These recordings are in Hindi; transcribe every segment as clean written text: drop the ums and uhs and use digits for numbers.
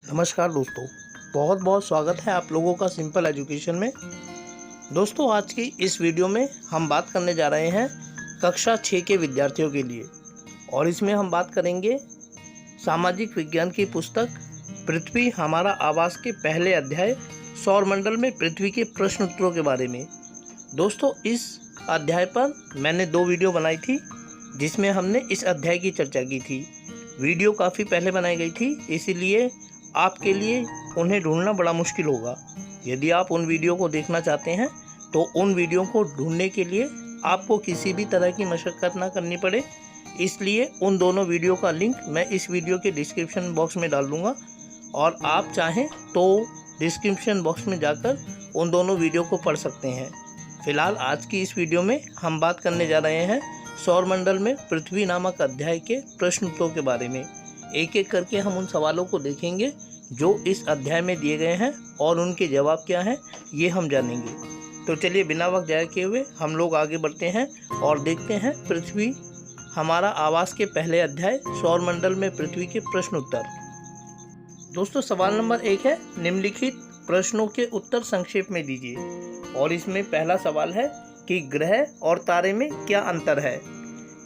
नमस्कार दोस्तों, बहुत बहुत स्वागत है आप लोगों का सिंपल एजुकेशन में। दोस्तों, आज की इस वीडियो में हम बात करने जा रहे हैं कक्षा 6 के विद्यार्थियों के लिए, और इसमें हम बात करेंगे सामाजिक विज्ञान की पुस्तक पृथ्वी हमारा आवास के पहले अध्याय सौरमंडल में पृथ्वी के प्रश्न उत्तरों के बारे में। दोस्तों, इस अध्याय पर मैंने 2 वीडियो बनाई थी जिसमें हमने इस अध्याय की चर्चा की थी। वीडियो काफ़ी पहले बनाई गई थी, इसीलिए आपके लिए उन्हें ढूंढना बड़ा मुश्किल होगा। यदि आप उन वीडियो को देखना चाहते हैं तो उन वीडियो को ढूंढने के लिए आपको किसी भी तरह की मशक्क़त ना करनी पड़े, इसलिए उन दोनों वीडियो का लिंक मैं इस वीडियो के डिस्क्रिप्शन बॉक्स में डाल दूँगा, और आप चाहें तो डिस्क्रिप्शन बॉक्स में जाकर उन दोनों वीडियो को पढ़ सकते हैं। फ़िलहाल आज की इस वीडियो में हम बात करने जा रहे हैं सौरमंडल में पृथ्वी नामक अध्याय के प्रश्न उत्तरों के बारे में। एक एक करके हम उन सवालों को देखेंगे जो इस अध्याय में दिए गए हैं, और उनके जवाब क्या हैं ये हम जानेंगे। तो चलिए बिना वक्त जाए किए हुए हम लोग आगे बढ़ते हैं और देखते हैं पृथ्वी हमारा आवास के पहले अध्याय सौरमंडल में पृथ्वी के प्रश्न उत्तर। दोस्तों, सवाल नंबर 1 है, निम्नलिखित प्रश्नों के उत्तर संक्षेप में दीजिए। और इसमें पहला सवाल है कि ग्रह और तारे में क्या अंतर है।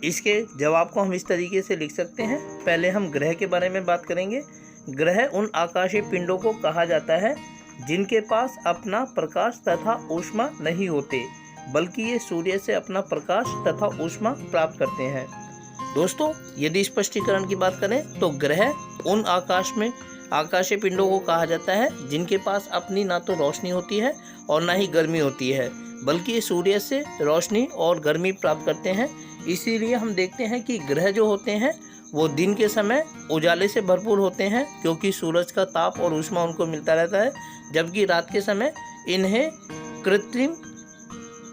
इसके जवाब को हम इस तरीके से लिख सकते हैं। पहले हम ग्रह के बारे में बात करेंगे। ग्रह उन आकाशीय पिंडों को कहा जाता है जिनके पास अपना प्रकाश तथा ऊष्मा नहीं होते, बल्कि ये सूर्य से अपना प्रकाश तथा ऊष्मा प्राप्त करते हैं। दोस्तों, यदि स्पष्टीकरण की बात करें तो ग्रह उन आकाशीय पिंडों को कहा जाता है जिनके पास अपनी ना तो रोशनी होती है और ना ही गर्मी होती है, बल्कि ये सूर्य से रोशनी और गर्मी प्राप्त करते हैं। इसीलिए हम देखते हैं कि ग्रह जो होते हैं वो दिन के समय उजाले से भरपूर होते हैं, क्योंकि सूरज का ताप और ऊष्मा उनको मिलता रहता है, जबकि रात के समय इन्हें कृत्रिम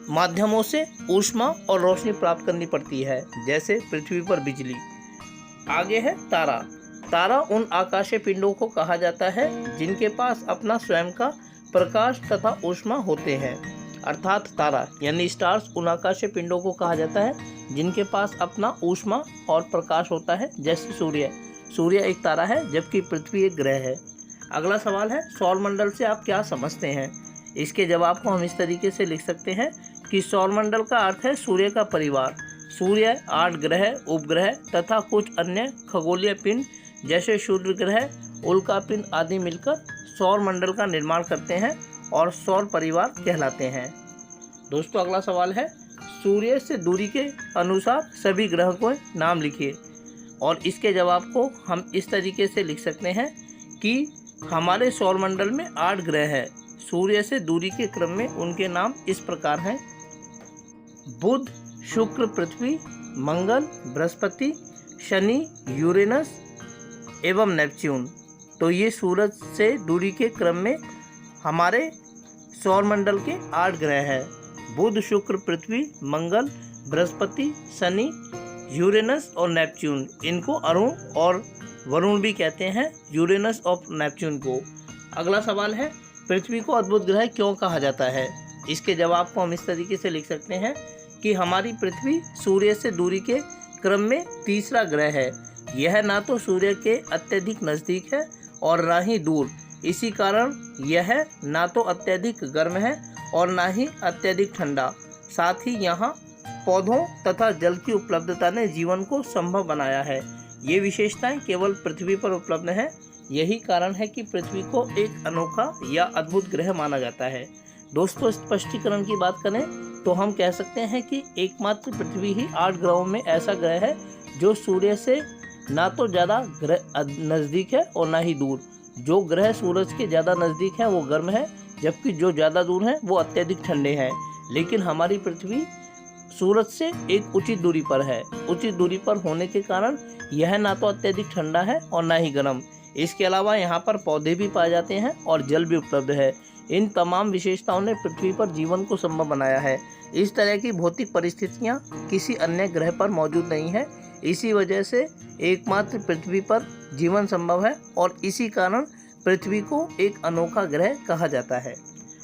माध्यमों से ऊष्मा और रोशनी प्राप्त करनी पड़ती है, जैसे पृथ्वी पर बिजली। आगे है तारा। तारा उन आकाशीय पिंडों को कहा जाता है जिनके पास अपना स्वयं का प्रकाश तथा ऊष्मा होते हैं। अर्थात तारा यानी स्टार्स उन आकाशीय पिंडों को कहा जाता है जिनके पास अपना ऊष्मा और प्रकाश होता है, जैसे सूर्य एक तारा है, जबकि पृथ्वी एक ग्रह है। अगला सवाल है, सौरमंडल से आप क्या समझते हैं। इसके जवाब को हम इस तरीके से लिख सकते हैं कि सौरमंडल का अर्थ है सूर्य का परिवार। सूर्य, 8 ग्रह, उपग्रह तथा कुछ अन्य खगोलीय पिंड जैसे क्षुद्र ग्रह, उल्का पिंड आदि मिलकर सौरमंडल का निर्माण करते हैं और सौर परिवार कहलाते हैं। दोस्तों, अगला सवाल है, सूर्य से दूरी के अनुसार सभी ग्रह को नाम लिखिए। और इसके जवाब को हम इस तरीके से लिख सकते हैं कि हमारे सौरमंडल में 8 ग्रह हैं। सूर्य से दूरी के क्रम में उनके नाम इस प्रकार हैं: बुध, शुक्र, पृथ्वी, मंगल, बृहस्पति, शनि, यूरेनस एवं नेपच्यून। तो ये सूरज से दूरी के क्रम में हमारे सौरमंडल के 8 ग्रह हैं: बुध, शुक्र, पृथ्वी, मंगल, बृहस्पति, शनि, यूरेनस और नेपच्यून। इनको अरुण और वरुण भी कहते हैं, यूरेनस और नेपच्यून को। अगला सवाल है, पृथ्वी को अद्भुत ग्रह क्यों कहा जाता है। इसके जवाब को हम इस तरीके से लिख सकते हैं कि हमारी पृथ्वी सूर्य से दूरी के क्रम में तीसरा ग्रह है। यह ना तो सूर्य के अत्यधिक नज़दीक है और ना ही दूर। इसी कारण यह ना तो अत्यधिक गर्म है और ना ही अत्यधिक ठंडा। साथ ही यहाँ पौधों तथा जल की उपलब्धता ने जीवन को संभव बनाया है। ये विशेषताएं केवल पृथ्वी पर उपलब्ध हैं। यही कारण है कि पृथ्वी को एक अनोखा या अद्भुत ग्रह माना जाता है। दोस्तों, स्पष्टीकरण की बात करें तो हम कह सकते हैं कि एकमात्र पृथ्वी ही 8 ग्रहों में ऐसा ग्रह है जो सूर्य से ना तो ज़्यादा नज़दीक है और ना ही दूर। जो ग्रह सूरज के ज़्यादा नज़दीक हैं वो गर्म है, जबकि जो ज़्यादा दूर हैं वो अत्यधिक ठंडे हैं। लेकिन हमारी पृथ्वी सूरज से एक उचित दूरी पर है। उचित दूरी पर होने के कारण यह ना तो अत्यधिक ठंडा है और ना ही गर्म। इसके अलावा यहाँ पर पौधे भी पाए जाते हैं और जल भी उपलब्ध है। इन तमाम विशेषताओं ने पृथ्वी पर जीवन को संभव बनाया है। इस तरह की भौतिक परिस्थितियाँ किसी अन्य ग्रह पर मौजूद नहीं है। इसी वजह से एकमात्र पृथ्वी पर जीवन संभव है और इसी कारण पृथ्वी को एक अनोखा ग्रह कहा जाता है।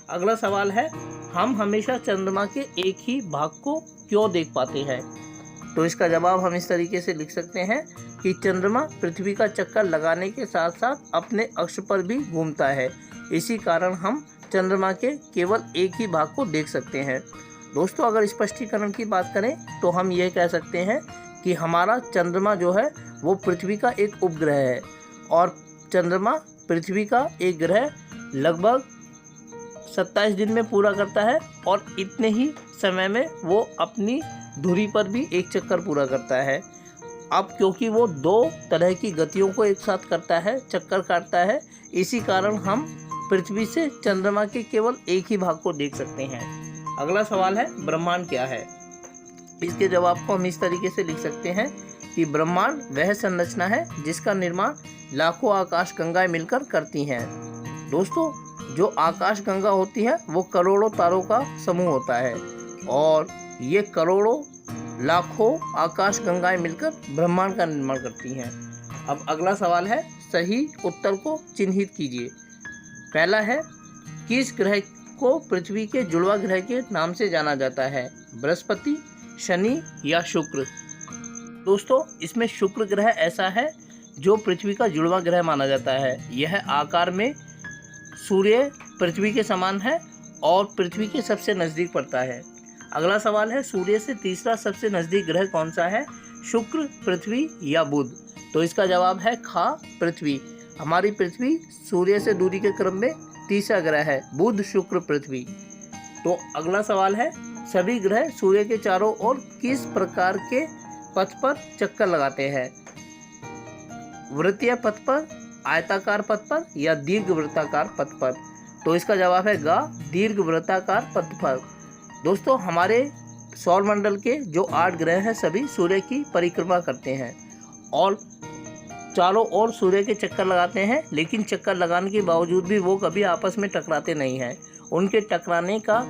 अगला सवाल है, हम हमेशा चंद्रमा के एक ही भाग को क्यों देख पाते हैं। तो इसका जवाब हम इस तरीके से लिख सकते हैं कि चंद्रमा पृथ्वी का चक्कर लगाने के साथ साथ अपने अक्ष पर भी घूमता है। इसी कारण हम चंद्रमा के केवल एक ही भाग को देख सकते हैं। दोस्तों, अगर स्पष्टीकरण की बात करें तो हम ये कह सकते हैं कि हमारा चंद्रमा जो है वो पृथ्वी का एक उपग्रह है और चंद्रमा पृथ्वी का एक ग्रह लगभग 27 दिन में पूरा करता है और इतने ही समय में वो अपनी धुरी पर भी एक चक्कर पूरा करता है। अब क्योंकि वो 2 तरह की गतियों को एक साथ करता है, चक्कर काटता है, इसी कारण हम पृथ्वी से चंद्रमा के केवल एक ही भाग को देख सकते हैं। अगला सवाल है, ब्रह्मांड क्या है? इसके जवाब को हम इस तरीके से लिख सकते हैं कि ब्रह्मांड वह संरचना है जिसका निर्माण लाखों आकाश गंगाएं मिलकर करती हैं। दोस्तों, जो आकाश गंगा होती है वो करोड़ों तारों का समूह होता है और ये करोड़ों लाखों आकाश गंगाएं मिलकर ब्रह्मांड का निर्माण करती हैं। अब अगला सवाल है, सही उत्तर को चिन्हित कीजिए। पहला है, किस ग्रह को पृथ्वी के जुड़वा ग्रह के नाम से जाना जाता है? बृहस्पति, शनि या शुक्र? दोस्तों, इसमें शुक्र ग्रह ऐसा है जो पृथ्वी का जुड़वा ग्रह माना जाता है। यह आकार में सूर्य पृथ्वी के समान है और पृथ्वी के सबसे नज़दीक पड़ता है। अगला सवाल है, सूर्य से तीसरा सबसे नज़दीक ग्रह कौन सा है? शुक्र, पृथ्वी या बुध? तो इसका जवाब है खा, पृथ्वी। हमारी पृथ्वी सूर्य से दूरी के क्रम में तीसरा ग्रह है, बुध, शुक्र, पृथ्वी। तो अगला सवाल है, सभी ग्रह सूर्य के चारों ओर किस प्रकार के पथ पर चक्कर लगाते हैं? वृत्तीय पथ पर, आयताकार पथ पर या दीर्घ वृत्ताकार पथ पर? तो इसका जवाब है ग, दीर्घ वृत्ताकार पथ पर। दोस्तों, हमारे सौरमंडल के जो 8 ग्रह हैं सभी सूर्य की परिक्रमा करते हैं और चारों ओर सूर्य के चक्कर लगाते हैं, लेकिन चक्कर लगाने के बावजूद भी वो कभी आपस में टकराते नहीं हैं। उनके टकराने का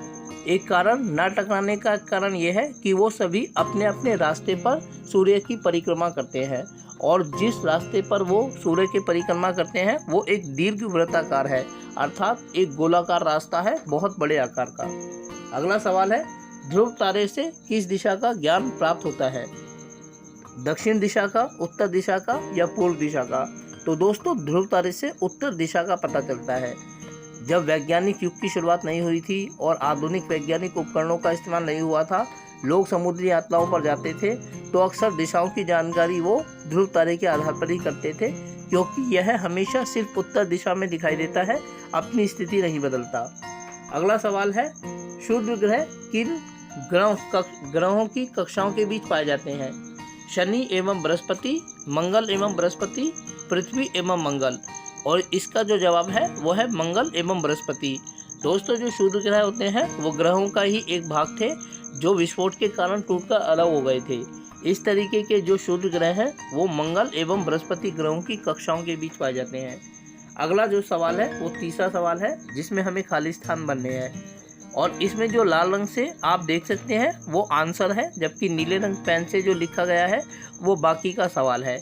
एक कारण, ना टकराने का कारण ये है कि वो सभी अपने अपने रास्ते पर सूर्य की परिक्रमा करते हैं और जिस रास्ते पर वो सूर्य की परिक्रमा करते हैं वो एक दीर्घ वृत्ताकार है, अर्थात एक गोलाकार रास्ता है, बहुत बड़े आकार का। अगला सवाल है, ध्रुव तारे से किस दिशा का ज्ञान प्राप्त होता है? दक्षिण दिशा का, उत्तर दिशा का या पूर्व दिशा का? तो दोस्तों, ध्रुव तारे से उत्तर दिशा का पता चलता है। जब वैज्ञानिक युग की शुरुआत नहीं हुई थी और आधुनिक वैज्ञानिक उपकरणों का इस्तेमाल नहीं हुआ था, लोग समुद्री यात्राओं पर जाते थे तो अक्सर दिशाओं की जानकारी वो ध्रुव तारे के आधार पर ही करते थे, क्योंकि यह हमेशा सिर्फ उत्तर दिशा में दिखाई देता है, अपनी स्थिति नहीं बदलता। अगला सवाल है, क्षुद्र ग्रह किन ग्रहों की कक्षाओं के बीच पाए जाते हैं? शनि एवं बृहस्पति, मंगल एवं बृहस्पति, पृथ्वी एवं मंगल? और इसका जो जवाब है वो है मंगल एवं बृहस्पति। दोस्तों, जो क्षुद्र ग्रह होते हैं वो ग्रहों का ही एक भाग थे जो विस्फोट के कारण टूटकर अलग हो गए थे। इस तरीके के जो क्षुद्र ग्रह हैं वो मंगल एवं बृहस्पति ग्रहों की कक्षाओं के बीच पाए जाते हैं। अगला जो सवाल है वो तीसरा सवाल है जिसमें हमें खाली स्थान भरने हैं और इसमें जो लाल रंग से आप देख सकते हैं वो आंसर है, जबकि नीले रंग पेन से जो लिखा गया है वो बाकी का सवाल है।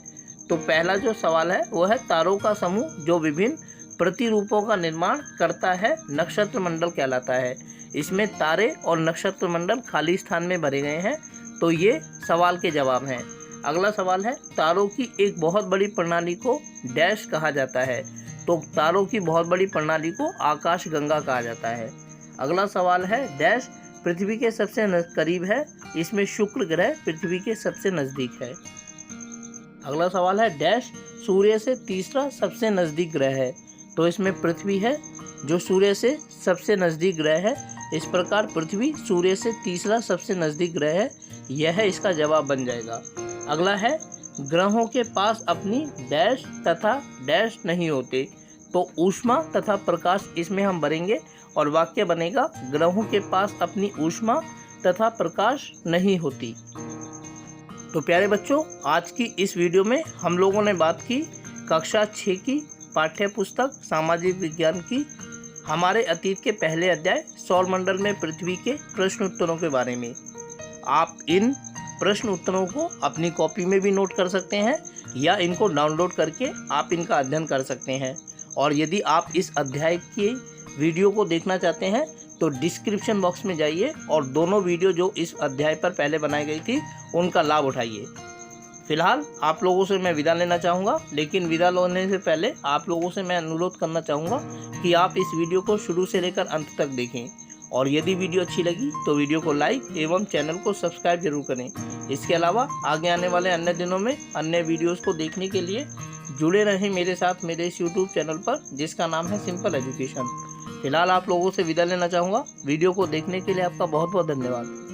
तो पहला जो सवाल है वो है, तारों का समूह जो विभिन्न प्रतिरूपों का निर्माण करता है नक्षत्र मंडल कहलाता है। इसमें तारे और नक्षत्र मंडल खाली स्थान में भरे गए हैं, तो ये सवाल के जवाब हैं। अगला सवाल है, तारों की एक बहुत बड़ी प्रणाली को डैश कहा जाता है? तो तारों की बहुत बड़ी प्रणाली को आकाश गंगा कहा जाता है। अगला सवाल है, डैश पृथ्वी के सबसे करीब है? इसमें शुक्र ग्रह पृथ्वी के सबसे नज़दीक है। अगला सवाल है, डैश सूर्य से तीसरा सबसे नज़दीक ग्रह है? तो इसमें पृथ्वी है जो सूर्य से सबसे नज़दीक ग्रह है। इस प्रकार पृथ्वी सूर्य से तीसरा सबसे नज़दीक ग्रह है, यह इसका जवाब बन जाएगा। अगला है, ग्रहों के पास अपनी डैश तथा डैश नहीं होते? तो ऊष्मा तथा प्रकाश इसमें हम भरेंगे और वाक्य बनेगा, ग्रहों के पास अपनी ऊष्मा तथा प्रकाश नहीं होती। तो प्यारे बच्चों, आज की इस वीडियो में हम लोगों ने बात की कक्षा 6 की पाठ्य पुस्तक सामाजिक विज्ञान की हमारे अतीत के पहले अध्याय सौरमंडल में पृथ्वी के प्रश्न उत्तरों के बारे में। आप इन प्रश्न उत्तरों को अपनी कॉपी में भी नोट कर सकते हैं या इनको डाउनलोड करके आप इनका अध्ययन कर सकते हैं। और यदि आप इस अध्याय की वीडियो को देखना चाहते हैं तो डिस्क्रिप्शन बॉक्स में जाइए और दोनों वीडियो जो इस अध्याय पर पहले बनाई गई थी उनका लाभ उठाइए। फिलहाल आप लोगों से मैं विदा लेना चाहूँगा, लेकिन विदा लेने से पहले आप लोगों से मैं अनुरोध करना चाहूँगा कि आप इस वीडियो को शुरू से लेकर अंत तक देखें, और यदि वीडियो अच्छी लगी तो वीडियो को लाइक एवं चैनल को सब्सक्राइब जरूर करें। इसके अलावा आगे आने वाले अन्य दिनों में अन्य वीडियोस को देखने के लिए जुड़े रहें मेरे साथ मेरे इस यूट्यूब चैनल पर, जिसका नाम है सिंपल एजुकेशन। फिलहाल आप लोगों से विदा लेना चाहूँगा। वीडियो को देखने के लिए आपका बहुत बहुत धन्यवाद।